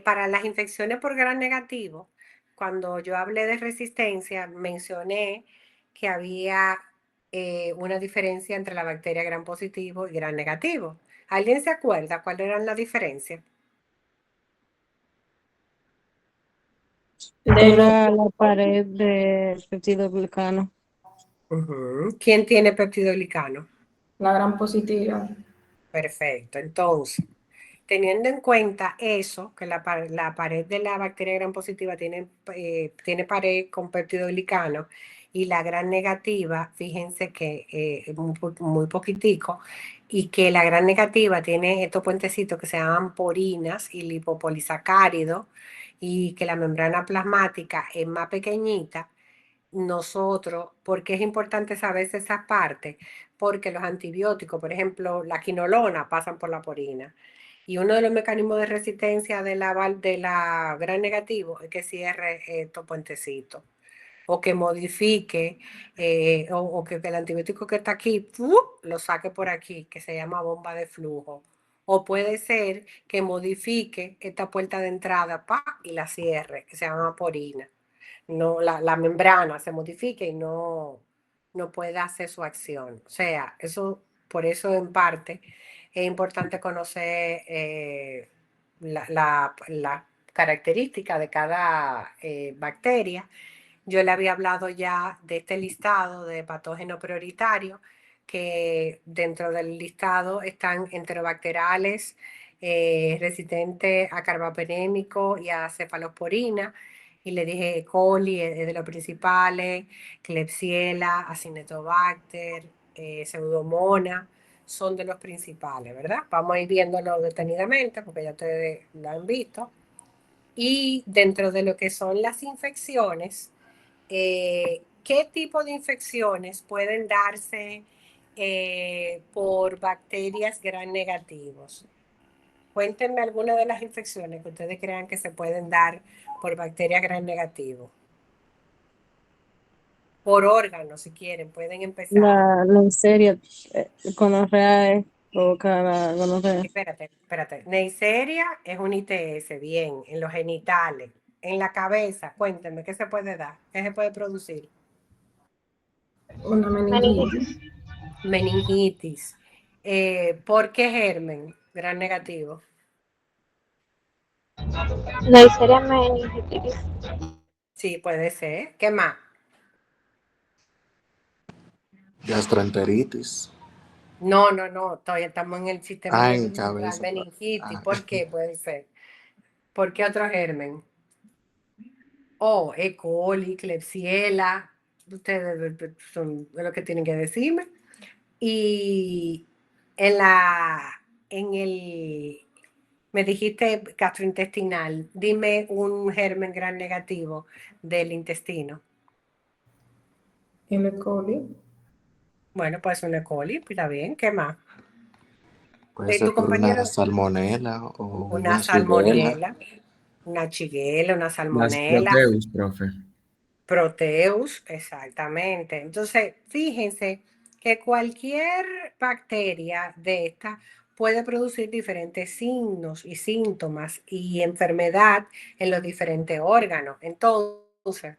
Para las infecciones por gram negativo, cuando yo hablé de resistencia, mencioné que había una diferencia entre la bacteria gram positivo y gram negativo. ¿Alguien se acuerda cuál era la diferencia? De lo, Era la pared de peptidoglicano. ¿Quién tiene peptidoglicano? la gran positiva. Perfecto. Entonces, teniendo en cuenta eso, que la pared de la bacteria gram positiva tiene pared con peptidoglicano y la gram negativa, fíjense que es muy poquitico, y que la gram negativa tiene estos puentecitos que se llaman porinas y lipopolisacáridos, y que la membrana plasmática es más pequeñita. Nosotros, ¿por qué es importante saber esas partes? Porque los antibióticos, por ejemplo, la quinolona, pasan por la porina. Y uno de los mecanismos de resistencia de la gran negativo es que cierre estos puentecitos. O que modifique, o que el antibiótico que está aquí, lo saque por aquí, que se llama bomba de flujo. O puede ser que modifique esta puerta de entrada, y la cierre, que se llama porina. No, la membrana se modifique y no pueda hacer su acción. O sea, por eso en parte es importante conocer la característica de cada bacteria. Yo le había hablado ya de este listado de patógenos prioritarios, que dentro del listado están enterobacteriales, resistentes a carbapenémico y a cefalosporina. Y le dije E. coli es de los principales, Klebsiella, Acinetobacter, Pseudomonas, son de los principales, ¿verdad? Vamos a ir viéndolo detenidamente porque ya ustedes lo han visto. Y dentro de lo que son las infecciones, ¿qué tipo de infecciones pueden darse por bacterias gram negativos? Cuéntenme algunas de las infecciones que ustedes crean que se pueden dar por bacterias gram negativos. Por órganos, si quieren, pueden empezar. La Neisseria gonorrea provoca la gonorrea. Espérate. Neisseria es un ITS, bien, en los genitales, en la cabeza. Cuéntenme, ¿qué se puede dar? ¿Qué se puede producir? Una meningitis. Meningitis. Meningitis. ¿Por qué germen? Gran negativo. Neisseria meningitis. Sí, puede ser. ¿Qué más? Gastroenteritis. No. Todavía estamos en el sistema En nervioso central. cabeza. Meningitis. ¿Por qué puede ser? ¿Por qué otro germen? Oh, E. coli, Klebsiella. Ustedes son lo que tienen que decirme. Y en me dijiste gastrointestinal. Dime un germen gran negativo del intestino. L. coli. Bueno, pues una E. coli, está bien. ¿Qué más? Puede ser Tu por una compañero, salmonela o una una shigella. salmonela, una chiguela, una Las salmonela, Proteus, profe. proteus, exactamente. Entonces, fíjense que cualquier bacteria de esta puede producir diferentes signos y síntomas y enfermedad en los diferentes órganos. Entonces,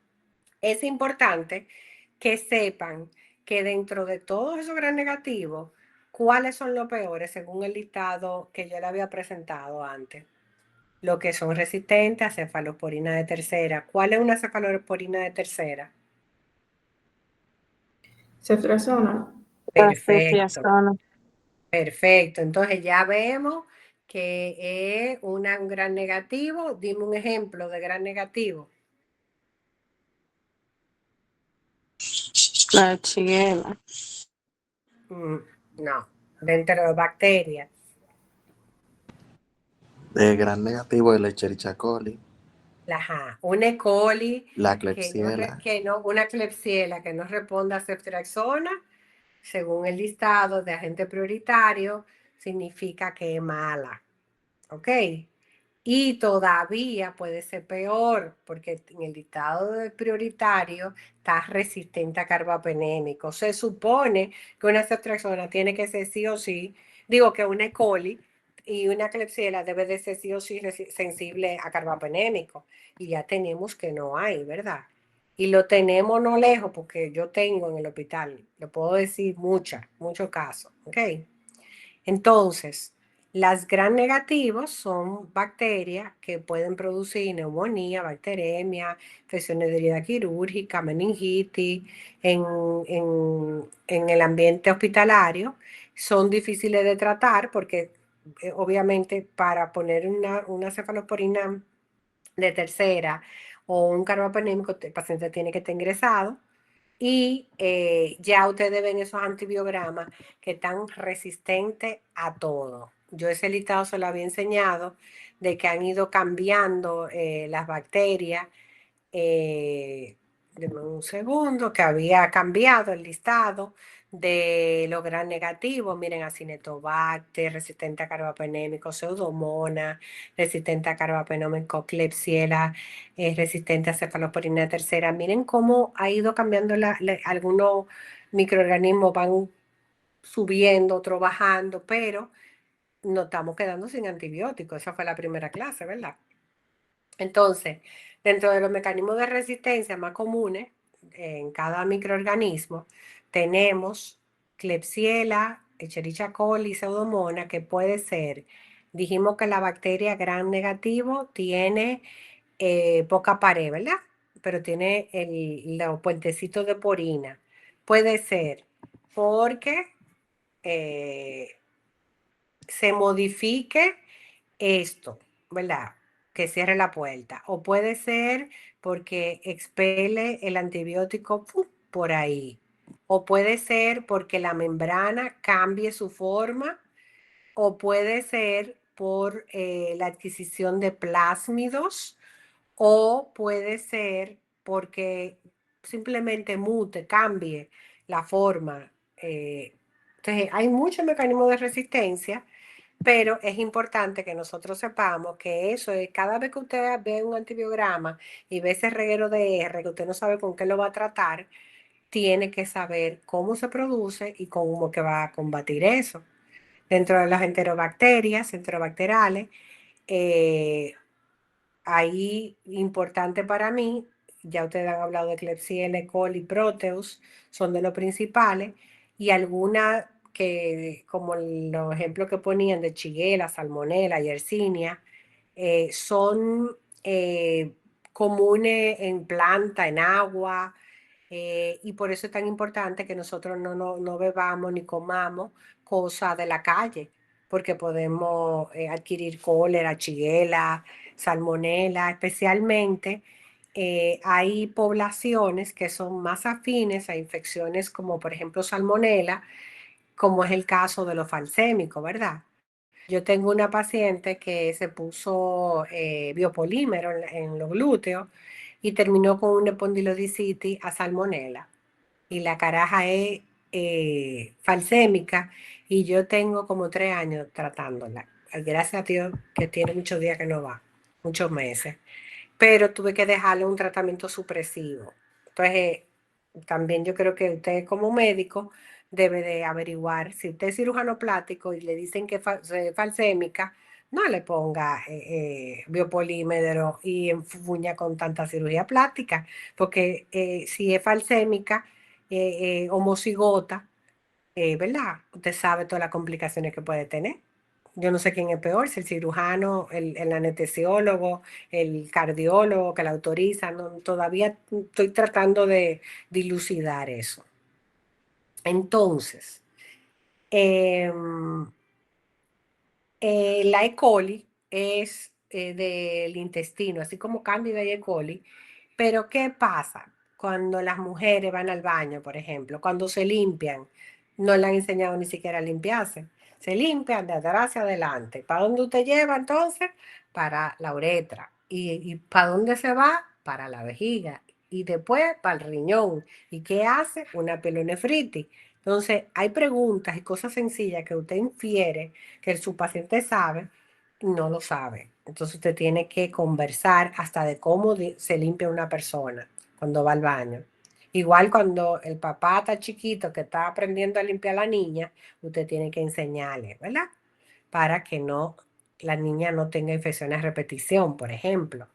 es importante que sepan que dentro de todos esos gran negativos, cuáles son los peores según el listado que yo le había presentado antes. Los que son resistentes a cefalosporina de tercera. ¿Cuál es una cefalosporina de tercera? Ceftriaxona. La Perfecto, ceftriaxona. perfecto. Entonces ya vemos que es un gran negativo. Dime un ejemplo de gran negativo. La shigella. No, dentro de bacterias. De gran negativo el Escherichia coli. Una E. coli La que Klebsiella. una Klebsiella que no responda a ceftriaxona, según el listado de agente prioritario, significa que es mala. ¿Ok? Y todavía puede ser peor, porque en el listado de prioritario está resistente a carbapenémico. Se supone que una ceftriaxona tiene que ser sí o sí, digo que una E. coli Y una Klebsiella debe de ser sí o sí sensible a carbapenémico. Y ya tenemos que no hay, ¿verdad? Y lo tenemos no lejos porque yo tengo en el hospital, lo puedo decir muchos casos, ¿ok? Entonces, las gram negativos son bacterias que pueden producir neumonía, bacteremia, infecciones de herida quirúrgica, meningitis en, en el ambiente hospitalario. Son difíciles de tratar porque obviamente para poner una cefalosporina de tercera o un carbapenémico, el paciente tiene que estar ingresado y ya ustedes ven esos antibiogramas que están resistentes a todo. Yo ese listado se lo había enseñado de que han ido cambiando las bacterias. Deme un segundo, que había cambiado el listado de los gram negativos. Miren, Acinetobacter, resistente a carbapenémico, Pseudomonas, resistente a carbapenémico, Klebsiella, resistente a cefalosporina tercera. Miren cómo ha ido cambiando algunos microorganismos, van subiendo, otros bajando, pero nos estamos quedando sin antibióticos. Esa fue la primera clase, ¿verdad? Entonces, dentro de los mecanismos de resistencia más comunes en cada microorganismo, tenemos Klebsiella, Escherichia coli, Pseudomonas, que puede ser, dijimos que la bacteria gram negativo tiene poca pared, ¿verdad? Pero tiene los puentecitos de porina. Puede ser porque eh, se modifique esto, ¿verdad? Que cierre la puerta. O puede ser porque expele el antibiótico por ahí. O puede ser porque la membrana cambie su forma. O puede ser por la adquisición de plásmidos. O puede ser porque simplemente mute, cambie la forma. Entonces, hay muchos mecanismos de resistencia, pero es importante que nosotros sepamos que eso es, cada vez que usted ve un antibiograma y ve ese reguero de R, que usted no sabe con qué lo va a tratar, tiene que saber cómo se produce y cómo que va a combatir eso. Dentro de las enterobacteriales, eh, ahí importante para mí, ya ustedes han hablado de Klebsiella, E. coli, Proteus, son de los principales, y algunas que, como los ejemplos que ponían de Shigella, Salmonella, Yersinia, son comunes en planta, en agua, y por eso es tan importante que nosotros no bebamos ni comamos cosas de la calle, porque podemos adquirir cólera, Shigella, salmonela, especialmente hay poblaciones que son más afines a infecciones como por ejemplo salmonela, como es el caso de los falsémicos, ¿verdad? Yo tengo una paciente que se puso biopolímero en los glúteos y terminó con una epondilodicitis a salmonela. Y la caraja es falsémica y yo tengo como 3 años tratándola. Gracias a Dios que tiene muchos días que no va, muchos meses. Pero tuve que dejarle un tratamiento supresivo. Entonces, también yo creo que usted como médico debe de averiguar, si usted es cirujano plástico y le dicen que es falsémica, no le ponga biopolímero y enfuña con tanta cirugía plástica, porque si es falsémica, homocigota, ¿verdad? Usted sabe todas las complicaciones que puede tener. Yo no sé quién es peor, si el cirujano, el anestesiólogo, el cardiólogo que la autoriza. Todavía estoy tratando de dilucidar eso. Entonces, em, la E. coli es del intestino, así como Candida y E. coli. Pero ¿qué pasa cuando las mujeres van al baño, por ejemplo? Cuando se limpian, no le han enseñado ni siquiera a limpiarse. Se limpian de atrás hacia adelante. ¿Para dónde usted lleva entonces? Para la uretra. ¿Y para dónde se va? Para la vejiga. Y después para el riñón. ¿Y qué hace? Una pielonefritis. Entonces, hay preguntas y cosas sencillas que usted infiere que su paciente sabe, no lo sabe. Entonces usted tiene que conversar hasta de cómo se limpia una persona cuando va al baño. Igual cuando el papá está chiquito que está aprendiendo a limpiar a la niña, usted tiene que enseñarle, ¿verdad? para que la niña no tenga infecciones a repetición, por ejemplo.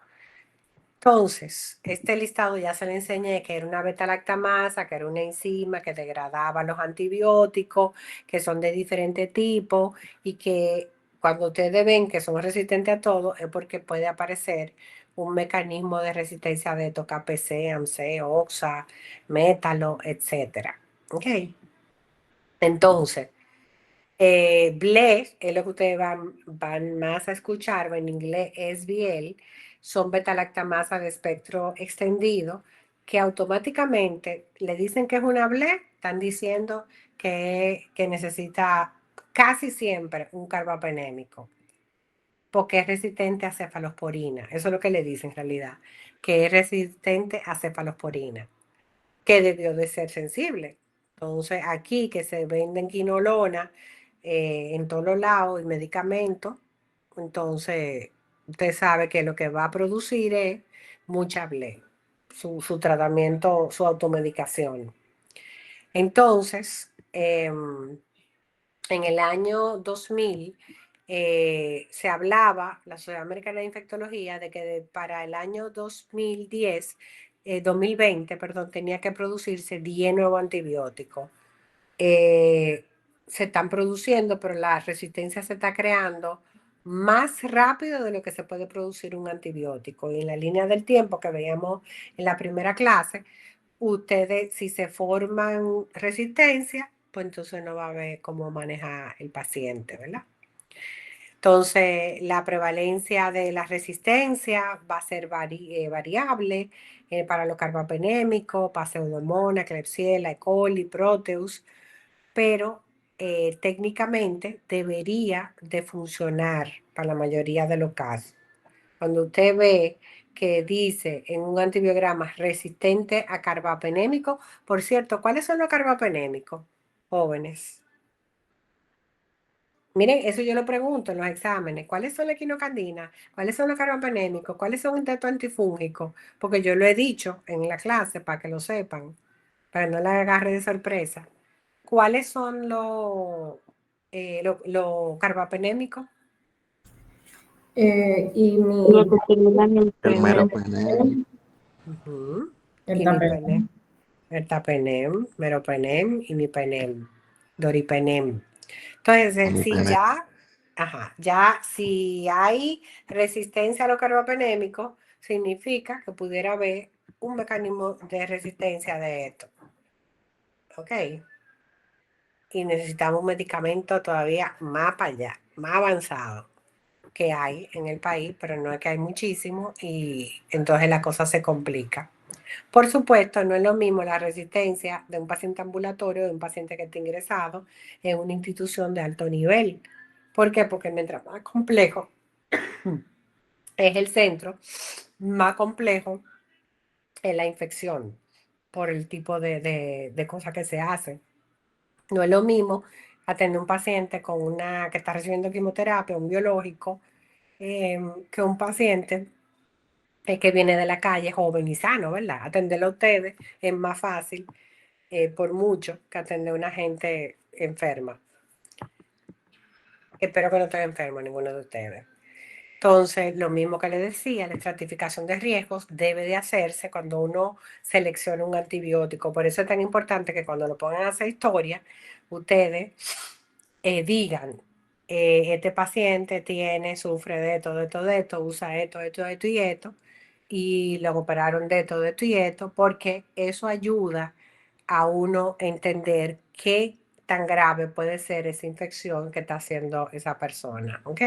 Entonces, este listado ya se le enseñé que era una beta-lactamasa, que era una enzima que degradaba los antibióticos, que son de diferente tipo y que cuando ustedes ven que son resistentes a todo es porque puede aparecer un mecanismo de resistencia de KPC, AMC, OXA, métalo, etc. ¿Ok? Entonces, BLE es lo que ustedes van más a escuchar, en inglés SBL, son beta-lactamasa de espectro extendido, que automáticamente le dicen que es una BLE, están diciendo que necesita casi siempre un carbapenémico, porque es resistente a cefalosporina. Eso es lo que le dicen en realidad, que es resistente a cefalosporina, que debió de ser sensible. Entonces, aquí que se venden quinolona en todos los lados y medicamentos, entonces usted sabe que lo que va a producir es mucha BLE, su tratamiento, su automedicación. Entonces, en el año 2000 se hablaba, la Sociedad Americana de Infectología, de que para el año 2020, perdón, tenía que producirse 10 nuevos antibióticos. Se están produciendo, pero la resistencia se está creando más rápido de lo que se puede producir un antibiótico. Y en la línea del tiempo que veíamos en la primera clase, ustedes, si se forman resistencia, pues entonces no va a haber cómo manejar el paciente, ¿verdad? Entonces, la prevalencia de la resistencia va a ser variable para los carbapenémicos, para Pseudomonas, Klebsiella, E. coli, Proteus, pero técnicamente debería de funcionar para la mayoría de los casos. Cuando usted ve que dice en un antibiograma resistente a carbapenémico, por cierto, ¿cuáles son los carbapenémicos, jóvenes? Miren, eso yo lo pregunto en los exámenes. ¿Cuáles son la quinocandina? ¿Cuáles son los carbapenémicos? ¿Cuáles son un teto antifúngico? Porque yo lo he dicho en la clase para que lo sepan, para que no la agarre de sorpresa. ¿Cuáles son los carbapenémicos? Y Lo que utilizan el El pene. meropenem, Ujú. el Imipenem, ertapenem, meropenem, imipenem, doripenem. Entonces, si imipenem. si hay resistencia a los carbapenémicos, significa que pudiera haber un mecanismo de resistencia de esto. ¿Ok? Y necesitamos un medicamento todavía más para allá, más avanzado que hay en el país, pero no es que hay muchísimo y entonces la cosa se complica. Por supuesto, no es lo mismo la resistencia de un paciente ambulatorio, de un paciente que está ingresado en una institución de alto nivel. ¿Por qué? Porque mientras más complejo es el centro, más complejo es la infección por el tipo de cosas que se hacen. No es lo mismo atender un paciente que está recibiendo quimioterapia, un biológico, que un paciente que viene de la calle joven y sano, ¿verdad? Atenderlo a ustedes es más fácil por mucho que atender a una gente enferma. Espero que no esté enfermo ninguno de ustedes. Entonces, lo mismo que les decía, la estratificación de riesgos debe de hacerse cuando uno selecciona un antibiótico. Por eso es tan importante que cuando lo pongan a hacer historia, ustedes digan, este paciente sufre de esto, usa esto y lo operaron de esto y esto, porque eso ayuda a uno entender qué tan grave puede ser esa infección que está haciendo esa persona. ¿Ok?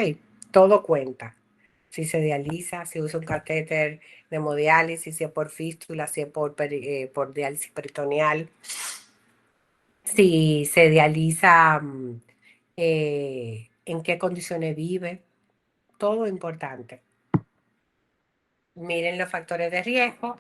Todo cuenta. Si se dializa, si usa un catéter de hemodiálisis, si es por fístula, si es por diálisis peritoneal, si se dializa, en qué condiciones vive, todo importante. Miren los factores de riesgo,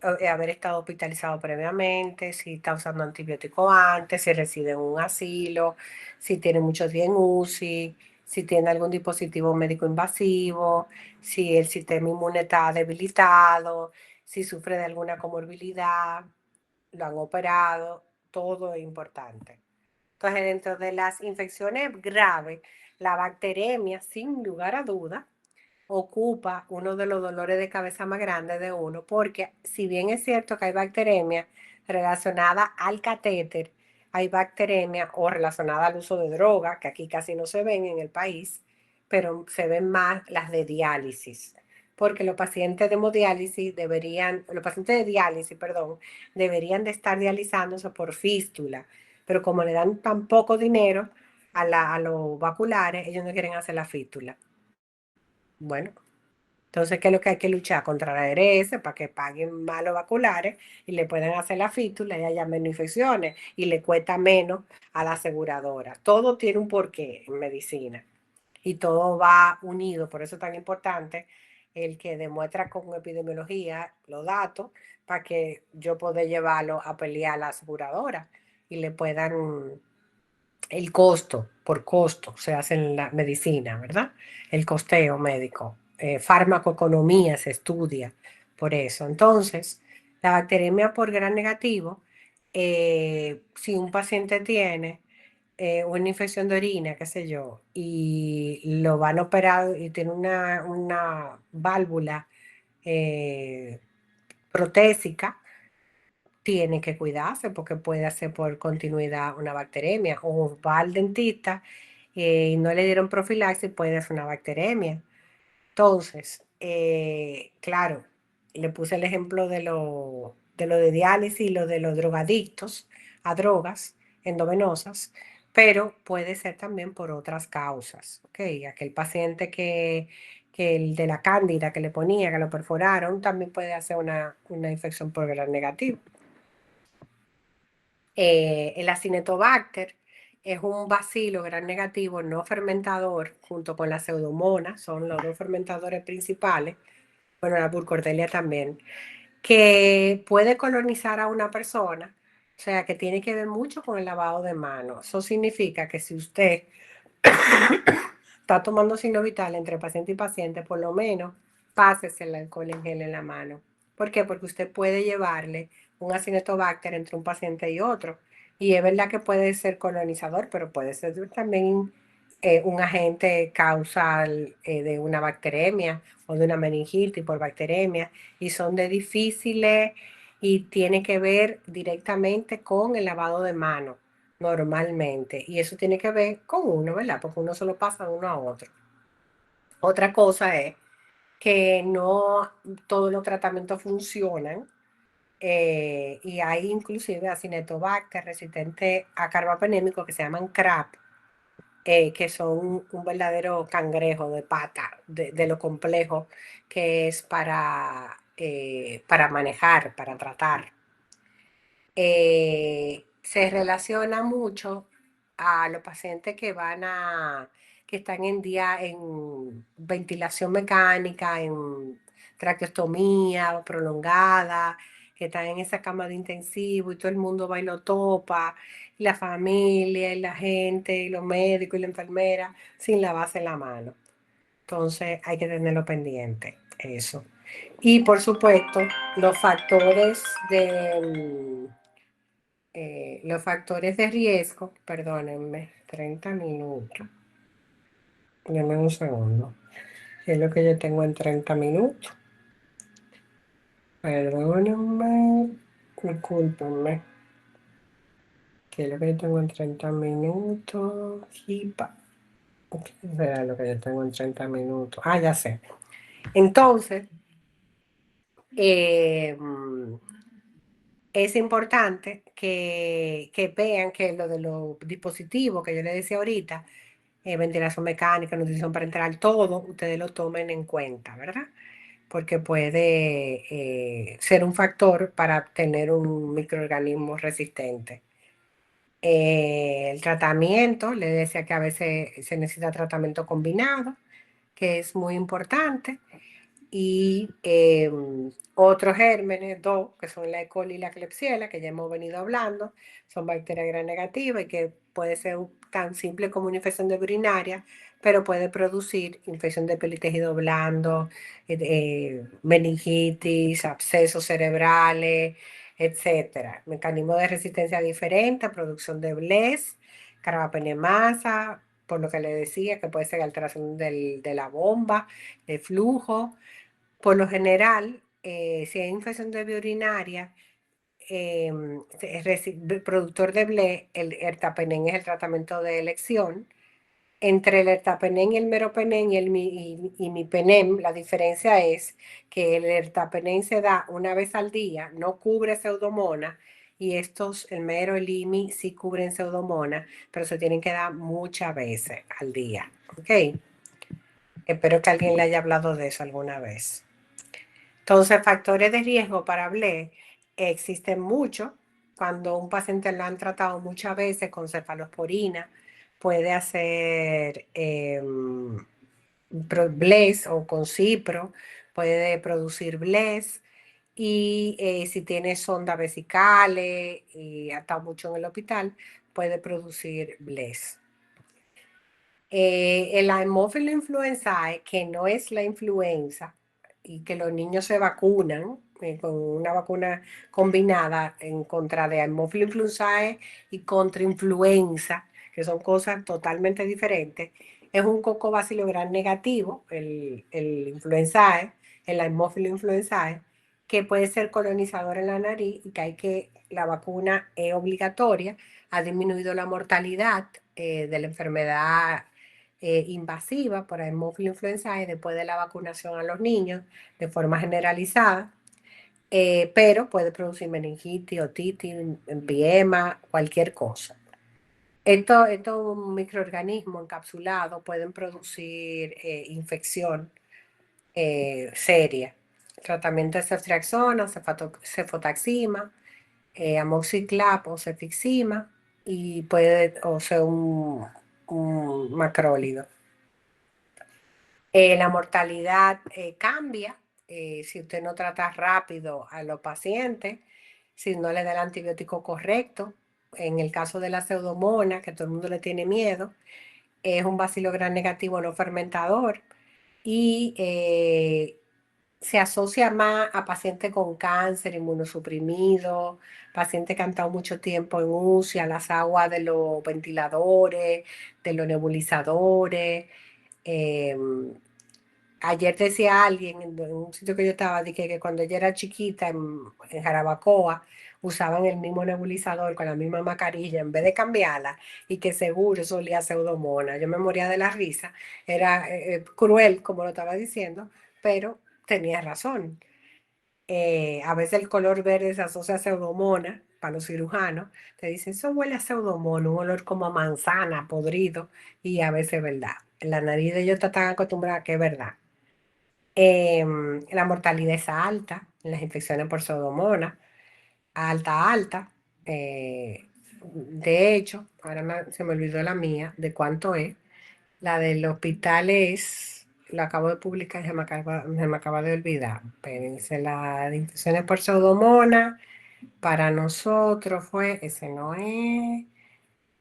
haber estado hospitalizado previamente, si está usando antibiótico antes, si reside en un asilo, si tiene muchos días en UCI, si tiene algún dispositivo médico invasivo, si el sistema inmune está debilitado, si sufre de alguna comorbilidad, lo han operado, todo es importante. Entonces, dentro de las infecciones graves, la bacteremia, sin lugar a duda, ocupa uno de los dolores de cabeza más grandes de uno, porque si bien es cierto que hay bacteremia relacionada al catéter, hay bacteremia o relacionada al uso de droga, que aquí casi no se ven en el país, pero se ven más las de diálisis, porque los pacientes de hemodiálisis los pacientes de diálisis, perdón, deberían de estar dializándose por fístula, pero como le dan tan poco dinero a los vaculares, ellos no quieren hacer la fístula. Bueno, entonces, ¿qué es lo que hay que luchar? Contra la ARS para que paguen más los vaculares y le puedan hacer la fístula y haya menos infecciones y le cuesta menos a la aseguradora. Todo tiene un porqué en medicina y todo va unido. Por eso es tan importante el que demuestra con epidemiología los datos para que yo pueda llevarlo a pelear a la aseguradora y le puedan el costo, por costo, se hace en la medicina, ¿verdad? El costeo médico. Farmacoeconomía se estudia por eso. Entonces, la bacteremia por gran negativo, si un paciente tiene una infección de orina, qué sé yo, y lo van a operar y tiene una válvula protésica, tiene que cuidarse porque puede hacer por continuidad una bacteremia. O va al dentista y no le dieron profilaxis, puede ser una bacteremia. Entonces, claro, le puse el ejemplo de lo de diálisis y lo de los drogadictos a drogas endovenosas, pero puede ser también por otras causas. ¿Ok? Aquel paciente que el de la cándida que le ponía, que lo perforaron, también puede hacer una infección por gran negativo. El Acinetobacter es un bacilo gran negativo no fermentador junto con la pseudomonas, son los dos fermentadores principales, bueno, la Burkholderia también, que puede colonizar a una persona, o sea, que tiene que ver mucho con el lavado de manos. Eso significa que si usted está tomando signo vital entre paciente y paciente, por lo menos pásese el alcohol en gel en la mano. ¿Por qué? Porque usted puede llevarle un Acinetobacter entre un paciente y otro. Y es verdad que puede ser colonizador, pero puede ser también un agente causal de una bacteremia o de una meningitis por bacteremia. Y son de difíciles y tiene que ver directamente con el lavado de manos normalmente. Y eso tiene que ver con uno, ¿verdad? Porque uno se lo pasa de uno a otro. Otra cosa es que no todos los tratamientos funcionan y hay inclusive Acinetobacter resistente a carbapenémico que se llaman CRAP, que son un verdadero cangrejo de pata de lo complejo que es para manejar, para tratar. Se relaciona mucho a los pacientes que están en ventilación mecánica, en traqueostomía prolongada, que están en esa cama de intensivo y todo el mundo va y lo topa, y la familia, y la gente, y los médicos y la enfermera, sin lavarse la mano. Entonces hay que tenerlo pendiente, eso. Y por supuesto, los factores de riesgo, perdónenme, 30 minutos. Dame un segundo. ¿Qué es lo que yo tengo en 30 minutos? Perdónenme, discúlpenme. ¿Qué es lo que yo tengo en 30 minutos? ¿Qué será lo que yo tengo en 30 minutos? Ah, ya sé. Entonces, es importante que vean que lo de los dispositivos que yo les decía ahorita, ventilación mecánica, nutrición parenteral, todo, ustedes lo tomen en cuenta, ¿verdad? Porque puede ser un factor para tener un microorganismo resistente. El tratamiento, les decía que a veces se necesita tratamiento combinado, que es muy importante. Y otros gérmenes, dos, que son la E. coli y la Klebsiella, que ya hemos venido hablando, son bacterias gram negativas y que puede ser tan simple como una infección de urinaria, pero puede producir infección de piel y tejido blando, meningitis, abscesos cerebrales, etcétera. Mecanismo de resistencia diferente, producción de BLES, carbapenemasa, por lo que le decía, que puede ser alteración de la bomba, de flujo. Por lo general, si hay infección de vía urinaria, productor de BLE, el ertapenem es el tratamiento de elección. Entre el ertapenem y el meropenem y mipenem, la diferencia es que el ertapenem se da una vez al día, no cubre pseudomonas, y el mero, el IMI sí cubren pseudomonas, pero se tienen que dar muchas veces al día. ¿Ok? Espero que alguien le haya hablado de eso alguna vez. Entonces, factores de riesgo para BLE existen muchos. Cuando un paciente lo han tratado muchas veces con cefalosporina, puede hacer BLES o con cipro, puede producir BLES. Y si tiene sondas vesicales y ha estado mucho en el hospital, puede producir BLES. El Haemophilus influenzae, que no es la influenza, y que los niños se vacunan con una vacuna combinada en contra de Haemophilus influenzae y contra influenza, que son cosas totalmente diferentes. Es un Coccobacillus gram negativo, el influenzae, el Haemophilus influenzae, que puede ser colonizador en la nariz y la vacuna es obligatoria. Ha disminuido la mortalidad de la enfermedad invasiva por Haemophilus influenzae después de la vacunación a los niños de forma generalizada, pero puede producir meningitis, otitis, empiema, cualquier cosa. Estos microorganismos encapsulados pueden producir infección seria. Tratamiento de ceftriaxona, cefotaxima, amoxiclap o cefixima, y puede ser un macrólido. La mortalidad cambia si usted no trata rápido a los pacientes, si no le da el antibiótico correcto. En el caso de la pseudomonas, que todo el mundo le tiene miedo, es un bacilo gram negativo no fermentador y se asocia más a pacientes con cáncer, inmunosuprimidos, pacientes que han estado mucho tiempo en UCI, a las aguas de los ventiladores, de los nebulizadores. Ayer decía alguien en un sitio que yo estaba, dije que cuando ella era chiquita en Jarabacoa, usaban el mismo nebulizador con la misma mascarilla en vez de cambiarla, y que seguro eso olía a pseudomonas. Yo me moría de la risa. Era cruel, como lo estaba diciendo, pero tenía razón. A veces el color verde se asocia a pseudomonas para los cirujanos. Te dicen, eso huele a pseudomonas, un olor como a manzana, podrido, y a veces es verdad. La nariz de ellos está tan acostumbrada que es verdad. La mortalidad es alta en las infecciones por pseudomonas, alta. De hecho, ahora se me olvidó la mía, de cuánto es. La del hospital la acabo de publicar, se me acaba de olvidar. Espérense, la de infecciones por pseudomonas, para nosotros ese no es,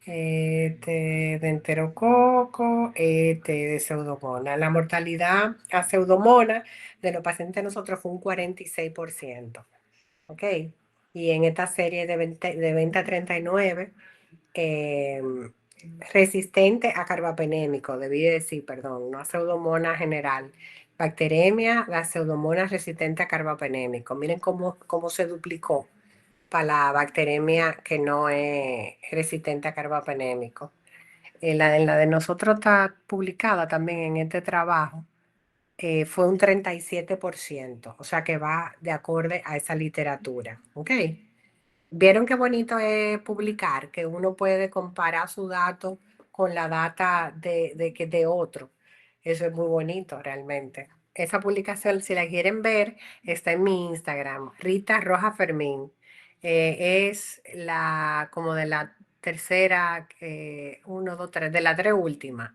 de enterococo, de pseudomonas. La mortalidad a pseudomonas de los pacientes de nosotros fue un 46%. ¿Ok? Y en esta serie de 20 a 39, resistente a carbapenémico, debí decir, perdón, no a pseudomonas general. Bacteremia, la pseudomonas resistente a carbapenémico. Miren cómo se duplicó para la bacteremia que no es resistente a carbapenémico. La de nosotros está publicada también en este trabajo. Fue un 37%, o sea que va de acorde a esa literatura. ¿Ok? ¿Vieron qué bonito es publicar? Que uno puede comparar su dato con la data de otro. Eso es muy bonito realmente. Esa publicación, si la quieren ver, está en mi Instagram, Rita Roja Fermín. Es como de la tercera, uno, dos, tres, de la tres última,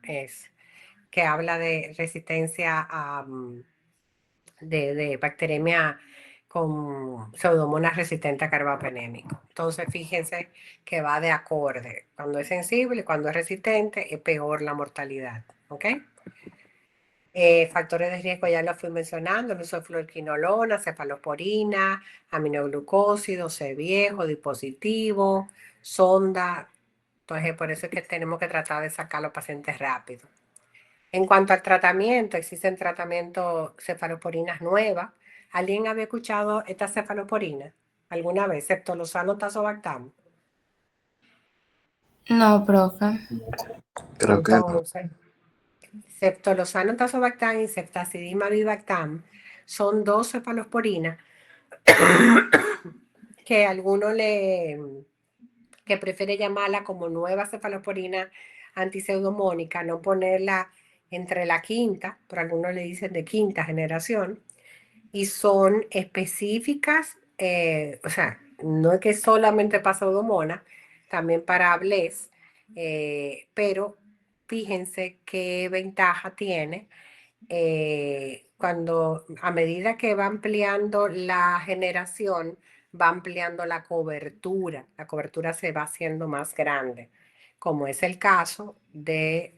que habla de resistencia de bacteremia con pseudomonas resistentes a carbapenémico. Entonces, fíjense que va de acorde. Cuando es sensible y cuando es resistente, es peor la mortalidad. ¿Ok? Factores de riesgo ya los fui mencionando: el uso de fluoroquinolona, cefalosporina, aminoglucósidos, C viejo, dispositivo, sonda Entonces, por eso es que tenemos que tratar de sacar a los pacientes rápido. En cuanto al tratamiento, existen tratamientos cefaloporinas nuevas. ¿Alguien había escuchado esta cefaloporina alguna vez? Ceftolozano tazobactam. No, profe. Creo que no. Entonces, ceftolozano tazobactam y ceftazidima avibactam son dos cefalosporinas que algunos que prefiere llamarla como nueva cefalosporina antiseudomónica, no ponerla entre la quinta, pero algunos le dicen de quinta generación, y son específicas, o sea, no es que solamente para pseudomonas, también para Bless, pero fíjense qué ventaja tiene cuando a medida que va ampliando la generación, va ampliando la cobertura se va haciendo más grande, como es el caso de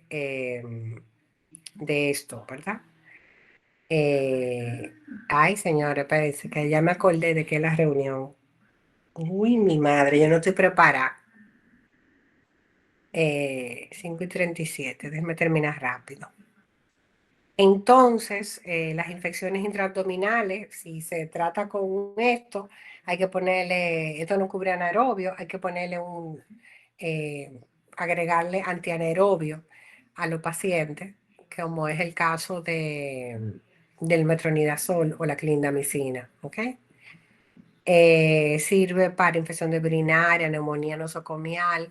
esto, ¿verdad? Ay, señores, parece que ya me acordé de que es la reunión. Uy, mi madre, yo no estoy preparada. 5:37, déjeme terminar rápido. Entonces, las infecciones intraabdominales, si se trata con esto, hay que ponerle, esto no cubre anaerobio, hay que ponerle agregarle antianaerobio a los pacientes, como es el caso del metronidazol o la clindamicina, ¿ok? Sirve para infección de urinaria, neumonía nosocomial,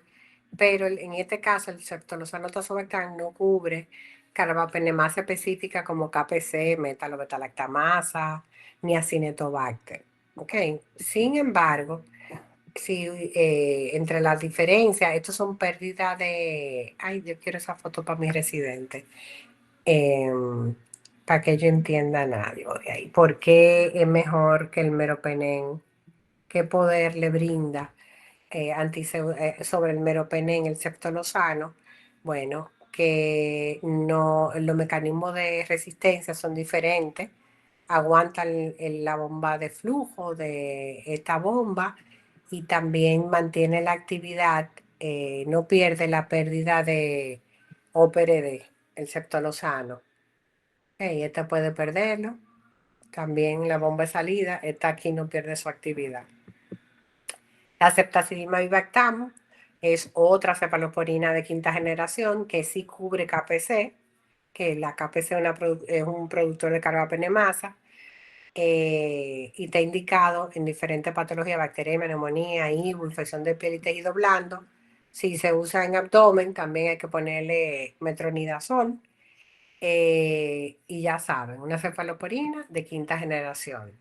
pero en este caso el ceftolozano tazobactam no cubre carbapenemasa específica como KPC, metalobetalactamasa, ni acinetobacter. ¿Ok? Sin embargo, si entre las diferencias, estos son pérdidas de... Ay, yo quiero esa foto para mis residentes. Para que yo entienda algo de ahí. ¿Por qué es mejor que el meropenem? ¿Qué poder le brinda sobre el meropenem, el ceftolozano? Bueno, que no, los mecanismos de resistencia son diferentes, aguantan la bomba de flujo de esta bomba y también mantiene la actividad, no pierde la pérdida de OPRD, el ceftolozano. Esta puede perderlo, también la bomba de salida, esta aquí no pierde su actividad. La ceftazidima avibactam es otra cefalosporina de quinta generación que sí cubre KPC, que la KPC es un productor de carbapenemasa y está indicado en diferentes patologías, bacteriemia, neumonía, IBU, infección de piel y tejido blando. Si se usa en abdomen, también hay que ponerle metronidazol. Y ya saben, una cefalosporina de quinta generación.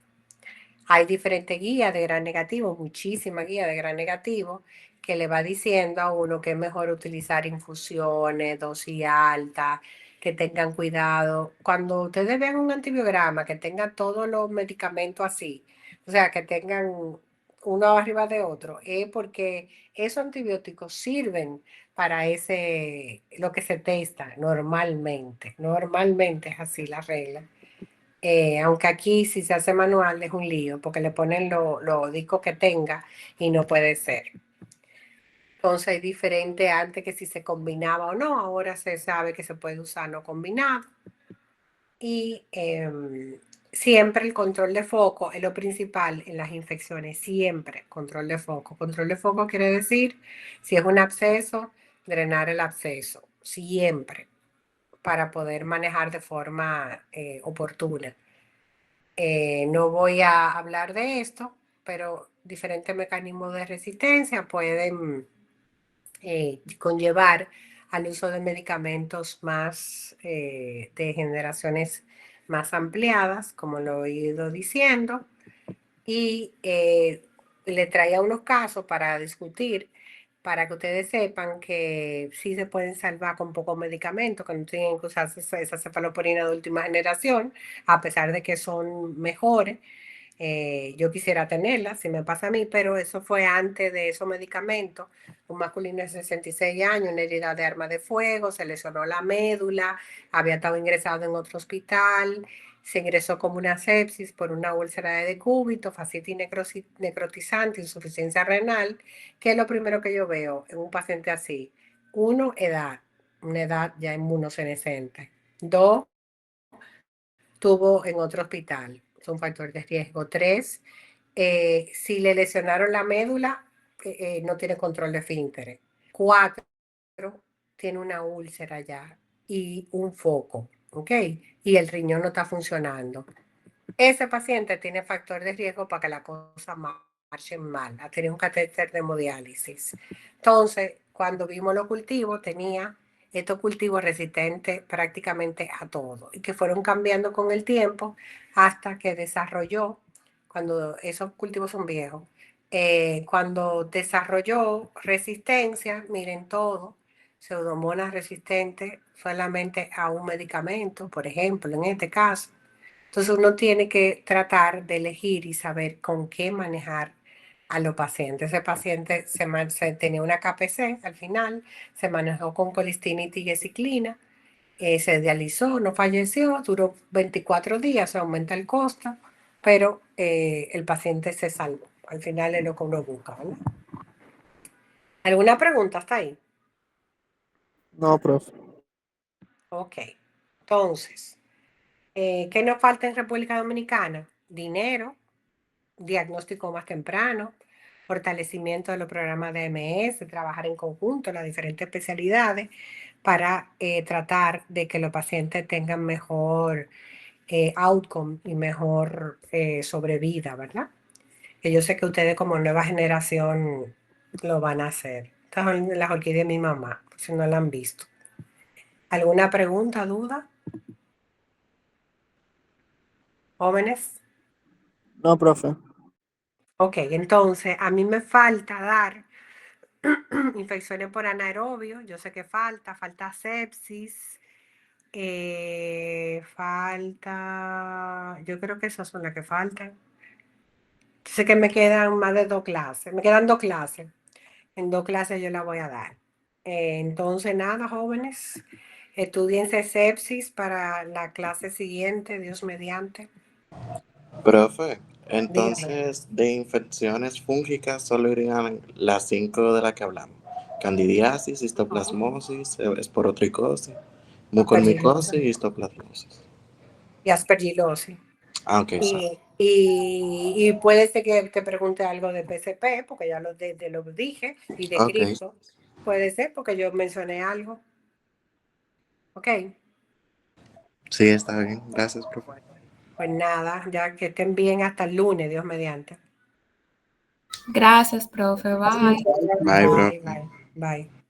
Hay diferentes guías de gran negativo, muchísimas guías de gran negativo, que le va diciendo a uno que es mejor utilizar infusiones, dosis alta, que tengan cuidado. Cuando ustedes vean un antibiograma, que tengan todos los medicamentos así, o sea, que tengan uno arriba de otro, es porque esos antibióticos sirven para lo que se testa normalmente. Normalmente es así la regla. Aunque aquí si se hace manual es un lío porque le ponen los discos que tenga y no puede ser. Entonces es diferente antes que si se combinaba o no, ahora se sabe que se puede usar no combinado. Y siempre el control de foco es lo principal en las infecciones, siempre control de foco. Control de foco quiere decir, si es un absceso, drenar el absceso, siempre, para poder manejar de forma oportuna. No voy a hablar de esto, pero diferentes mecanismos de resistencia pueden conllevar al uso de medicamentos más de generaciones más ampliadas, como lo he ido diciendo, y le traía unos casos para discutir, para que ustedes sepan que sí se pueden salvar con pocos medicamentos, que no tienen que usar esa cefalosporina de última generación, a pesar de que son mejores. Yo quisiera tenerla, si me pasa a mí, pero eso fue antes de esos medicamentos. Un masculino de 66 años, una herida de arma de fuego, se lesionó la médula, había estado ingresado en otro hospital, se ingresó como una sepsis por una úlcera de decúbito, fascitis necrotizante, insuficiencia renal, que es lo primero que yo veo en un paciente así. 1, edad, una edad ya inmunosenescente. 2, tuvo en otro hospital, es un factor de riesgo. 3, si le lesionaron la médula, no tiene control de esfínteres. 4, tiene una úlcera ya y un foco, ¿ok? Y el riñón no está funcionando. Ese paciente tiene factor de riesgo para que la cosa marche mal, a tener un catéter de hemodiálisis. Entonces, cuando vimos los cultivos, tenía estos cultivos resistentes prácticamente a todo y que fueron cambiando con el tiempo hasta que desarrolló, cuando esos cultivos son viejos, cuando desarrolló resistencia, miren todo, pseudomonas resistentes solamente a un medicamento, por ejemplo, en este caso. Entonces uno tiene que tratar de elegir y saber con qué manejar a los pacientes. Ese paciente se tenía una KPC al final, se manejó con colistina y tigecyclina, se dializó, no falleció, duró 24 días, se aumenta el costo, pero el paciente se salvó. Al final es lo que uno busca, ¿verdad? ¿Alguna pregunta hasta ahí? No, profe. Ok. Entonces, ¿qué nos falta en República Dominicana? Dinero, diagnóstico más temprano, fortalecimiento de los programas de AMS, trabajar en conjunto las diferentes especialidades para tratar de que los pacientes tengan mejor outcome y mejor sobrevida, ¿verdad? Que yo sé que ustedes como nueva generación lo van a hacer. Estas son las orquídeas de mi mamá, si no la han visto. ¿Alguna pregunta, duda? Jóvenes. No, profe. Ok, entonces a mí me falta dar infecciones por anaerobio, yo sé que falta sepsis, falta, yo creo que esas son las que faltan. Sé que me quedan más de 2 clases, me quedan 2 clases, en 2 clases yo la voy a dar. Entonces nada, jóvenes, estudiense sepsis para la clase siguiente, Dios mediante. Profe, Dígame. entonces de infecciones fúngicas solo irían las 5 de las que hablamos. Candidiasis, histoplasmosis, esporotricosis, mucormicosis y histoplasmosis. Y aspergilosis. Ah, ok, Y puede ser que te pregunte algo de PCP, porque ya lo dije, y de ok. cripto. Puede ser porque yo mencioné algo. Ok. Sí, está bien. Gracias, profe. Pues nada, ya que estén bien hasta el lunes, Dios mediante. Gracias, profe. Bye. Bye, profe. Bye. Bye.